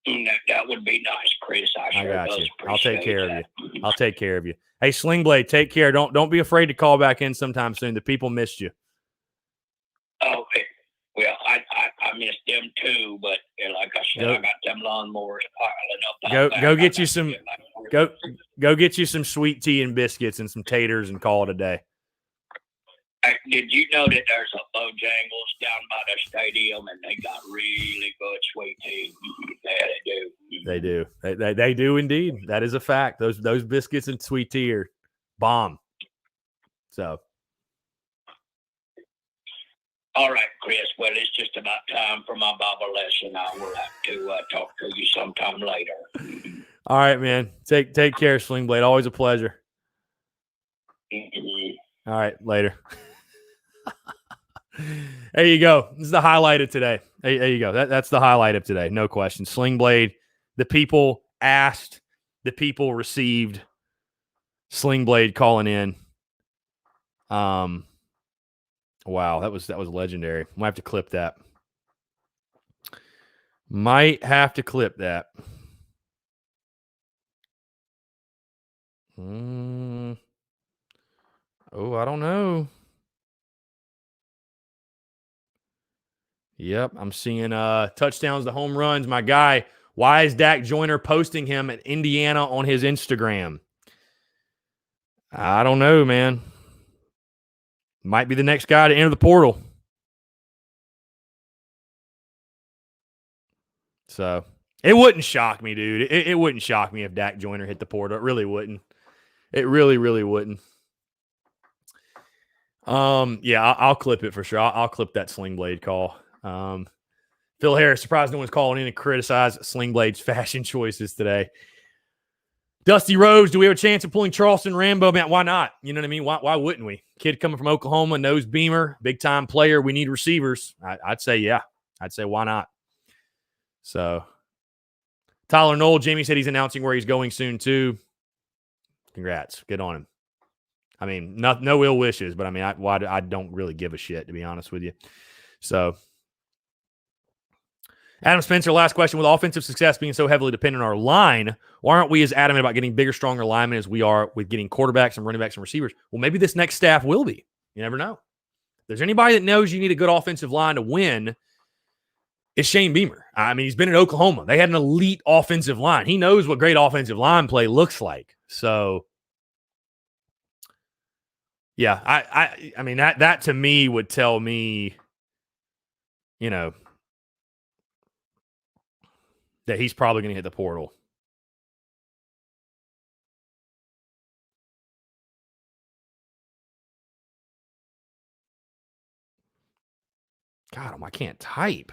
That would be nice, Chris. I got you. I'll take care of you. Hey, Sling Blade, take care. Don't be afraid to call back in sometime soon. The people missed you. Oh, well, I missed them too, but like I said, I got them lawnmowers piling up. Go get you some. Go get you some sweet tea and biscuits and some taters and call it a day. Did you know that there's a Bojangles down by the stadium and they got really good sweet tea? Yeah, they do. They do indeed. That is a fact. Those biscuits and sweet tea are bomb. So. All right, Chris. Well, it's just about time for my Bible lesson. I will have to talk to you sometime later. All right, man. Take care, Sling Blade. Always a pleasure. All right, later. There you go. This is the highlight of today. There you go. That's the highlight of today. No question. Sling Blade. The people asked. The people received. Sling Blade calling in. Wow, that was legendary. Might have to clip that. Might have to clip that. Oh, I don't know. Yep, I'm seeing touchdowns to home runs. My guy, why is Dak Joyner posting him at Indiana on his Instagram? I don't know, man. Might be the next guy to enter the portal. So it wouldn't shock me, dude. It wouldn't shock me if Dak Joyner hit the portal. It really wouldn't. It really, really wouldn't. Yeah, I'll clip it for sure. I'll clip that Sling Blade call. Phil Harris, surprised no one's calling in to criticize Sling Blade's fashion choices today. Dusty Rose, do we have a chance of pulling Charleston Rambo? Man, why not? You know what I mean? Why wouldn't we? Kid coming from Oklahoma, knows Beamer, big-time player. We need receivers. I'd say, yeah. I'd say, why not? So, Tyler Knoll, Jamie said he's announcing where he's going soon, too. Congrats. Good on him. I mean, no ill wishes, but I mean, I don't really give a shit, to be honest with you. So, Adam Spencer, last question. With offensive success being so heavily dependent on our line, why aren't we as adamant about getting bigger, stronger linemen as we are with getting quarterbacks and running backs and receivers? Well, maybe this next staff will be. You never know. If there's anybody that knows you need a good offensive line to win, it's Shane Beamer. I mean, he's been in Oklahoma. They had an elite offensive line. He knows what great offensive line play looks like. So, yeah, I mean, that to me would tell me, you know, that he's probably going to hit the portal. God, I can't type.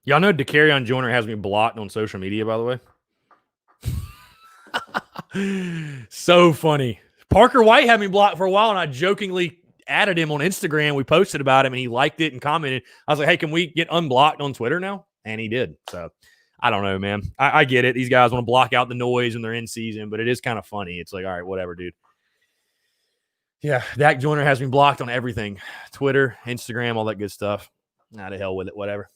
Y'all know Dakereon Joyner has me blocked on social media, by the way. So funny. Parker White had me blocked for a while, and I jokingly added him on Instagram. We posted about him, and he liked it and commented. I was like, hey, can we get unblocked on Twitter now? And he did. So, I don't know, man. I get it. These guys want to block out the noise when they're in season, but it is kind of funny. It's like, all right, whatever, dude. Yeah, Dak Joyner has me blocked on everything. Twitter, Instagram, all that good stuff. Nah, to hell with it, whatever.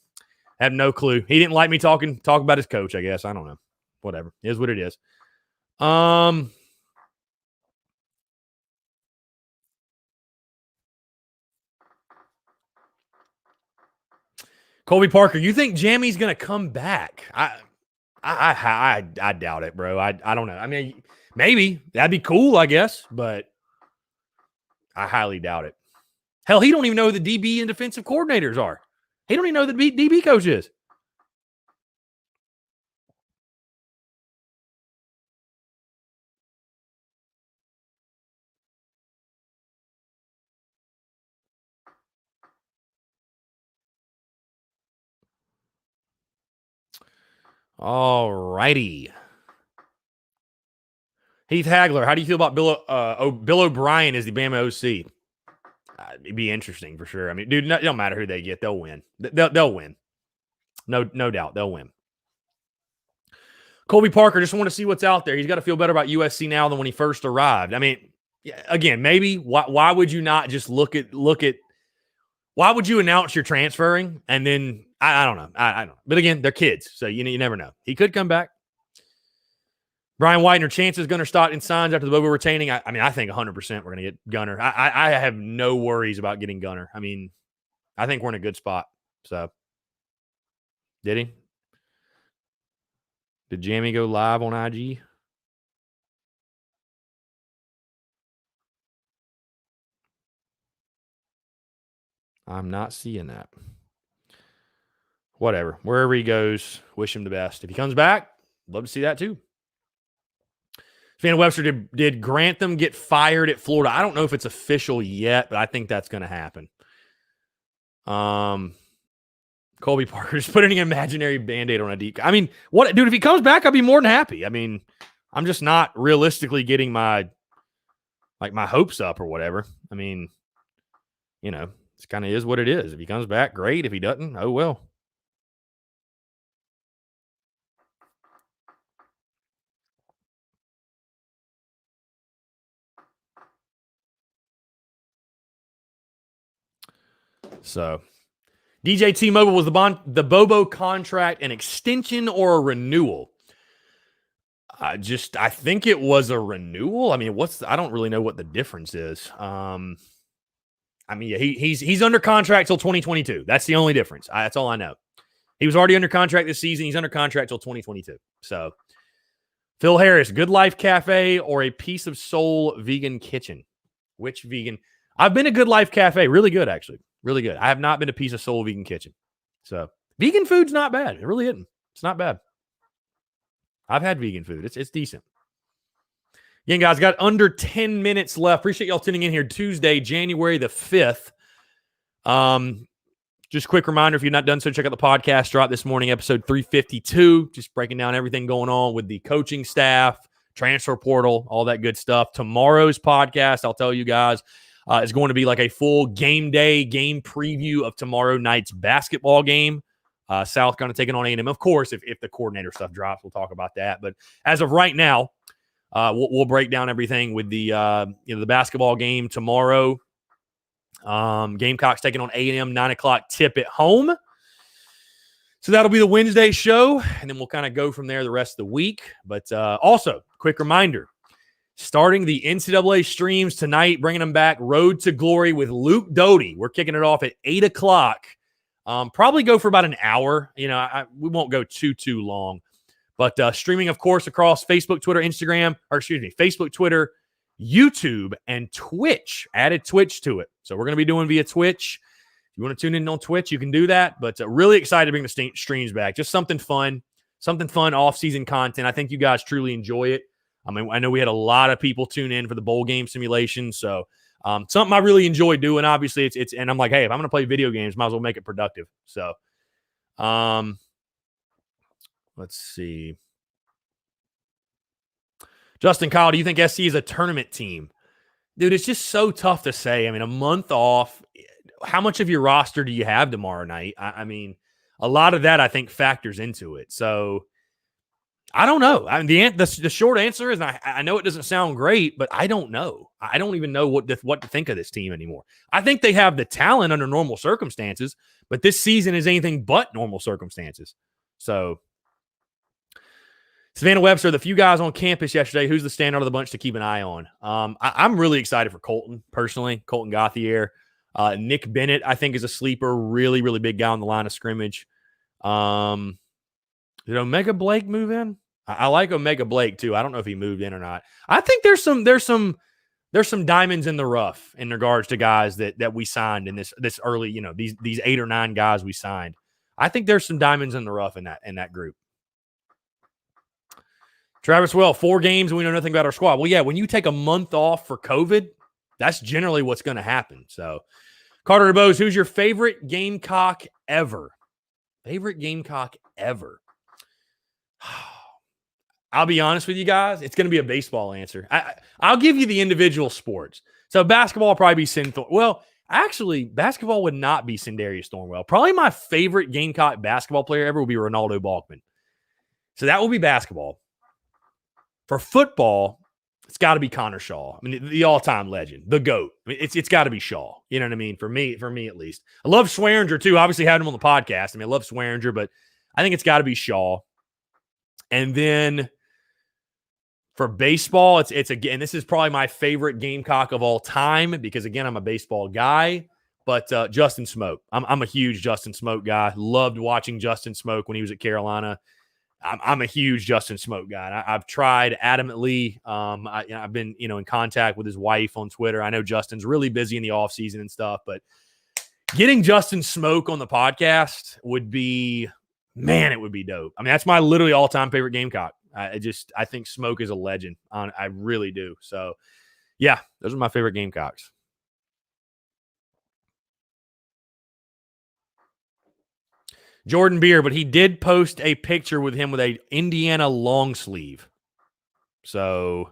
I have no clue. He didn't like me talk about his coach, I guess. I don't know. Whatever. It is what it is. Colby Parker, you think Jammy's going to come back? I doubt it, bro. I don't know. I mean, maybe. That'd be cool, I guess, but I highly doubt it. Hell, he don't even know who the DB and defensive coordinators are. He don't even know who the DB coach is. All righty. Heath Hagler, how do you feel about Bill O'Brien as the Bama OC? It'd be interesting for sure. I mean, dude, it don't matter who they get. They'll win. They'll win. No doubt. They'll win. Colby Parker, just want to see what's out there. He's got to feel better about USC now than when he first arrived. I mean, again, maybe why would you not just look at why would you announce you're transferring and then I don't know. I don't know. But again, they're kids, so you never know. He could come back. Brian Widener, chances Gunner Stockton signs after the Bobo retaining. I mean, I think 100% we're going to get Gunner. I have no worries about getting Gunner. I mean, I think we're in a good spot. So, did he? Did Jamie go live on IG? I'm not seeing that. Whatever. Wherever he goes, wish him the best. If he comes back, love to see that too. Savannah Webster, did Grantham get fired at Florida? I don't know if it's official yet, but I think that's going to happen. Colby Parker just putting an imaginary Band-Aid on a deep. I mean, what, dude, if he comes back, I'd be more than happy. I mean, I'm just not realistically getting my hopes up or whatever. I mean, you know, it's kind of is what it is. If he comes back, great. If he doesn't, oh well. So, DJ T-Mobile, was the Bobo contract an extension or a renewal? I think it was a renewal. I mean, I don't really know what the difference is. I mean, yeah, he's under contract till 2022. That's the only difference. That's all I know. He was already under contract this season. He's under contract till 2022. So, Phil Harris, Good Life Cafe or a Piece of Soul vegan kitchen? Which vegan? I've been to Good Life Cafe. Really good, actually. Really good. I have not been to Piece of Soul vegan kitchen. So, vegan food's not bad. It really isn't. It's not bad. I've had vegan food. It's decent. Again, guys, got under 10 minutes left. Appreciate y'all tuning in here Tuesday, January the 5th. Just a quick reminder, if you've not done so, check out the podcast drop this morning, episode 352. Just breaking down everything going on with the coaching staff, transfer portal, all that good stuff. Tomorrow's podcast, I'll tell you guys, is going to be like a full game day, game preview of tomorrow night's basketball game. South kind of taking on A&M. Of course, if the coordinator stuff drops, we'll talk about that. But as of right now, we'll break down everything with the the basketball game tomorrow. Gamecocks taking on A&M, 9 o'clock tip at home. So that'll be the Wednesday show, and then we'll kind of go from there the rest of the week. But also, quick reminder, starting the NCAA streams tonight, bringing them back, Road to Glory with Luke Doty. We're kicking it off at 8 o'clock. Probably go for about an hour. You know, we won't go too long. But streaming, of course, across Facebook, Twitter, Instagram, Facebook, Twitter, YouTube, and Twitch. Added Twitch to it. So we're going to be doing via Twitch. If you want to tune in on Twitch, you can do that. But really excited to bring the streams back. Just something fun, off-season content. I think you guys truly enjoy it. I mean, I know we had a lot of people tune in for the bowl game simulation. So something I really enjoy doing. Obviously, it's and I'm like, hey, if I'm going to play video games, might as well make it productive. So, let's see. Justin Kyle, do you think SC is a tournament team? Dude, it's just so tough to say. I mean, a month off. How much of your roster do you have tomorrow night? I mean, a lot of that I think factors into it. So I don't know. I mean, the short answer is I know it doesn't sound great, but I don't know. I don't even know what to think of this team anymore. I think they have the talent under normal circumstances, but this season is anything but normal circumstances. So Savannah Webster, the few guys on campus yesterday, who's the standout of the bunch to keep an eye on? I'm really excited for Colton, personally. Colton Gauthier. Nick Bennett, I think, is a sleeper. Really, really big guy on the line of scrimmage. Did Omega Blake move in? I like Omega Blake, too. I don't know if he moved in or not. I think there's some diamonds in the rough in regards to guys that we signed in this early, these 8 or 9 guys we signed. I think there's some diamonds in the rough in that group. Travis Well, 4 games and we know nothing about our squad. Well, yeah, when you take a month off for COVID, that's generally what's going to happen. So, Carter DeBose, who's your favorite Gamecock ever? Favorite Gamecock ever? I'll be honest with you guys. It's going to be a baseball answer. I'll give you the individual sports. So, basketball will probably be Sin. Well, actually, basketball would not be Sindarius Thornwell. Probably my favorite Gamecock basketball player ever will be Ronaldo Balkman. So, that will be basketball. For football, it's got to be Connor Shaw. I mean, the all-time legend, the GOAT. I mean, it's got to be Shaw. You know what I mean? For me at least. I love Swearinger, too. Obviously, had him on the podcast. I mean, I love Swearinger, but I think it's got to be Shaw. And then for baseball, it's again, this is probably my favorite Gamecock of all time because, again, I'm a baseball guy. But Justin Smoke. I'm a huge Justin Smoke guy. Loved watching Justin Smoke when he was at Carolina. I'm a huge Justin Smoke guy. I've tried adamantly. I've been, in contact with his wife on Twitter. I know Justin's really busy in the offseason and stuff, but getting Justin Smoke on the podcast would be, man, it would be dope. I mean, that's my literally all-time favorite Gamecock. I think Smoke is a legend. I really do. So, yeah, those are my favorite Gamecocks. Jordan Beer, but he did post a picture with him with a Indiana long sleeve. So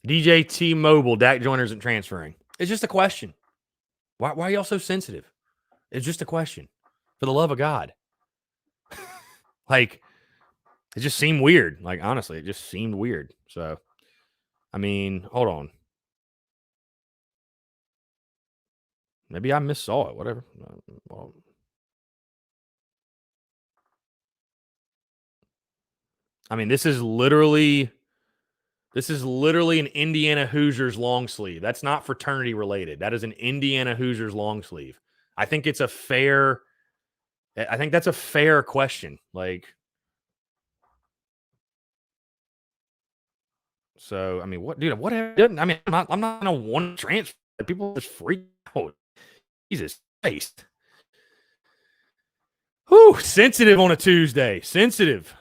DJ T-Mobile, Dak Joyner isn't transferring. It's just a question. Why are y'all so sensitive? It's just a question. For the love of God. Like, it just seemed weird. Like, honestly, it just seemed weird. So, I mean, hold on. Maybe I missaw it. Whatever. Well, I mean, this is literally an Indiana Hoosiers long sleeve. That's not fraternity related. That is an Indiana Hoosiers long sleeve. I think that's a fair question. Like, so, I mean, what have I done? I mean, I'm not gonna want to transfer. People just freak out. Jesus Christ. Whew, sensitive on a Tuesday. Sensitive.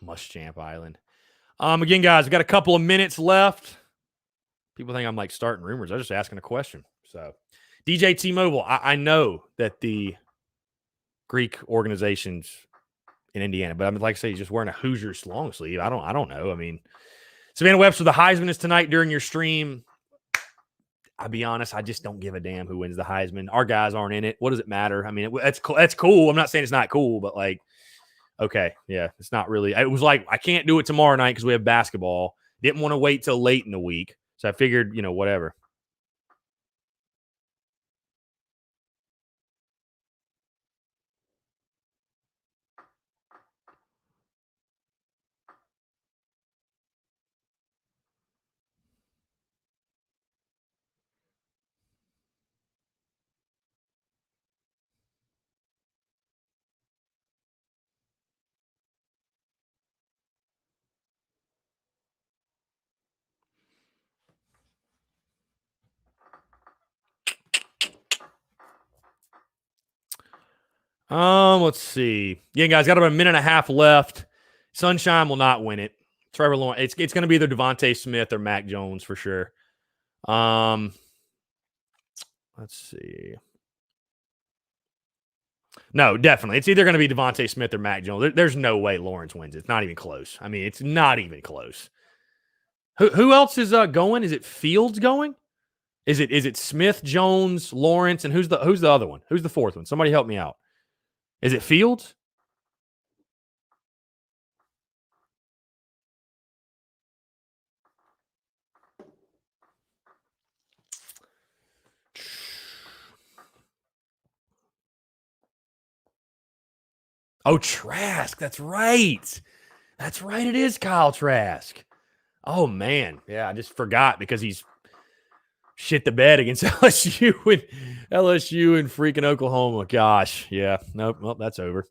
Muschamp Island. Again, guys, we got a couple of minutes left. People think I'm like starting rumors. I'm just asking a question. So, DJ T-Mobile, I know that the Greek organizations in Indiana, but I'm like I say, he's just wearing a Hoosiers long sleeve. I don't know. I mean, Savannah Webster, the Heisman is tonight during your stream. I'll be honest, I just don't give a damn who wins the Heisman. Our guys aren't in it. What does it matter? I mean, that's cool. I'm not saying it's not cool, but like, okay, yeah, it's not really. It was like, I can't do it tomorrow night because we have basketball. Didn't want to wait till late in the week. So I figured, whatever. Let's see. Yeah, guys, got about a minute and a half left. Sunshine will not win it. Trevor Lawrence. It's going to be either Devontae Smith or Mac Jones for sure. Let's see. No, definitely. It's either going to be Devontae Smith or Mac Jones. There's no way Lawrence wins. It's not even close. I mean, it's not even close. Who else is going? Is it Fields going? Is it Smith, Jones, Lawrence, and who's the other one? Who's the fourth one? Somebody help me out. Is it Fields? Oh, Trask. That's right. That's right. It is Kyle Trask. Oh, man. Yeah, I just forgot because he's shit the bed against LSU and freaking Oklahoma. Gosh, yeah, nope. Well, that's over.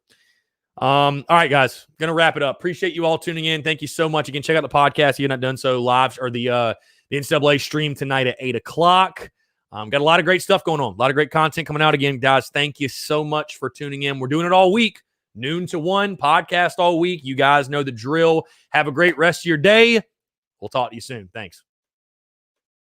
All right, guys, gonna wrap it up. Appreciate you all tuning in. Thank you so much. Again, check out the podcast if you've not done so. Live or the NCAA stream tonight at 8:00. Got a lot of great stuff going on. A lot of great content coming out. Again, guys, thank you so much for tuning in. We're doing it all week, noon to 1, podcast all week. You guys know the drill. Have a great rest of your day. We'll talk to you soon. Thanks.